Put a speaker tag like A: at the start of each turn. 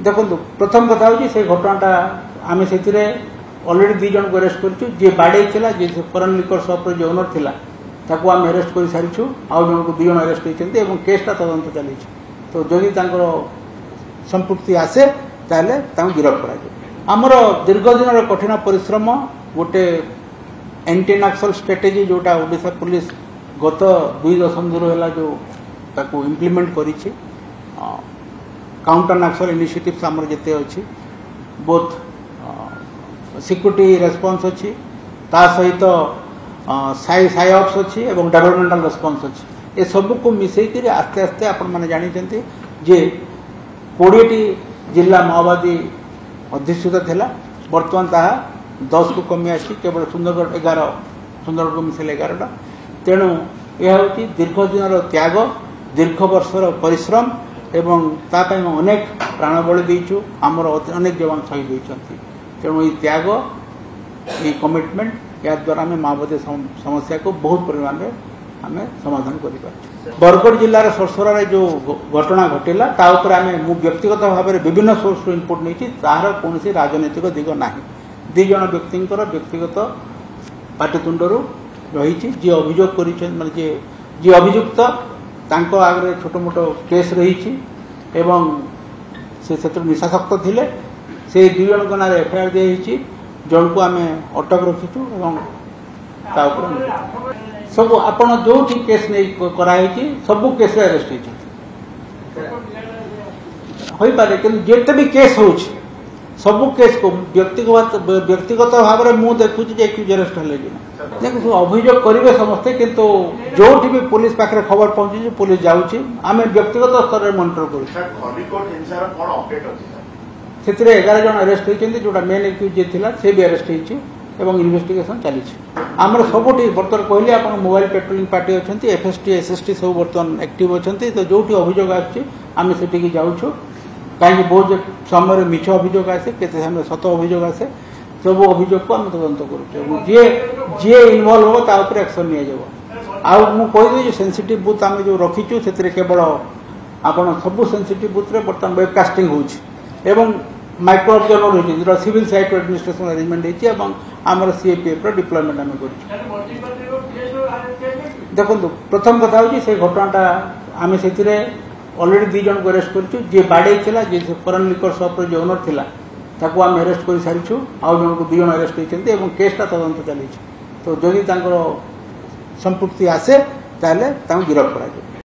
A: देखो प्रथम कथा हूँ से घटनाटा आम से अलरेडी 2 जन को अरेस्ट करूँ जी बाड़े जी फॉरेन लिकर शॉप जो ओनर थिला ताको आम अरेस्ट कर सारी आउ जन को 2 जन अरेस्ट होती केसटा तदंत चली तो जदि संपृक्ति आसे ताले गिरफ कर आमर दीर्घ दिन कठिन परिश्रम गोटे एंटी नक्सल स्ट्रेटेजी जोटा ओडिशा पुलिस गत 2 दशंधि है जो ताको इम्प्लीमेंट करी काउंटर नक्सल इनिशिएटिव्स आमर जिते अच्छी बोथ सिक्यूरिटी रेस्पॉन्स अच्छी ता सहित साइऑप्स अच्छी एवं डेवलपमेंटल रेस्पॉन्स अच्छी ए सब को मिसेकरी आस्ते आस्ते आपण माने जानी जे 20टी जिला माओवादी अध्यक्षित थिला वर्तमान ताहा 10 को कमी आसी केवल सुंदरगढ़ 11 सुंदरगढ़ को मिसेल 11टा तेणु यह हूँ दीर्घ दिन त्याग दीर्घ वर्षर परिश्रम एवं तापाई अनेक प्राण बलि देचु आमर अनेक जवान शहीद होती तेणु ये त्याग ये कमिटमेंट या द्वारा आम माओवादी समस्या को बहुत परिमाण में आम समाधान कर बरगढ़ जिलार सरसरार जो घटना घटला आम व्यक्तिगत भाव में विभिन्न सोर्स इनपुट नहीं तार कौन राजनैतिक दिग ना 2 जन व्यक्तिंकर व्यक्तिगत पाटितुंड रही जी अभियोग कर जी अभियुक्त आगे छोट मोट केस रही एवं से निशाशक्त थिले से 2 जन को ना एफआईआर दी जन को आम अटक रखीचु सब आपण जो केस नहीं कराई सब केस अरेस्ट हो पारे कि जिते भी केस हो सब केस को व्यक्तिगत भाव में मुझे देखुची अरेस्ट है देखो अभियोग करेंगे समस्ते किंतु जो भी पुलिस पाखे खबर पहुंची पुलिस जाऊँगी आम व्यक्तिगत स्तर में मॉनिटर कर 11 जन अरेस्ट होती जोटा मेन एक्यूज थी से भी अरेस्ट होती इन्वेस्टिगेशन चली आमर सबुठी बर्तमान कहली आप मोबाइल पेट्रोलिंग पार्टी अच्छा एफएसटी एसएसटी सब बर्तमान एक्टिव अच्छा तो जो अभियोग आम से जाऊँ कहीं बहुत समय मिछ अभियोग आसे के समय सत अभियोग आसे सब अभियोग को आम तदंत करुँ इनवल्व हो तापर एक्शन नहीं सेंसिटिव बुथ आम जो रखीचु से केवल आपड़ सब सेंसिटिव बुथ में बर्तमान वेबकास्टिंग हो माइक्रो ऑब्जर्वर होती जो सिविल साइट एडमिनिस्ट्रेशन अरेंजमेंट होती आमर सीएपीएफ डिप्लॉयमेंट आम कर देखो प्रथम कथा हूँ से घटनाटा आम से अलरेडी 2 जन को अरेस्ट करूँ जी बाड़े जी फॉरेन लिकर शॉप जो ओनर थिला ताको आम अरेस्ट कर सारी आउ जन को 2 जन अरेस्ट होती केसटा तदंत चली तो जदि संपृक्ति आसे ताले गिरफ कर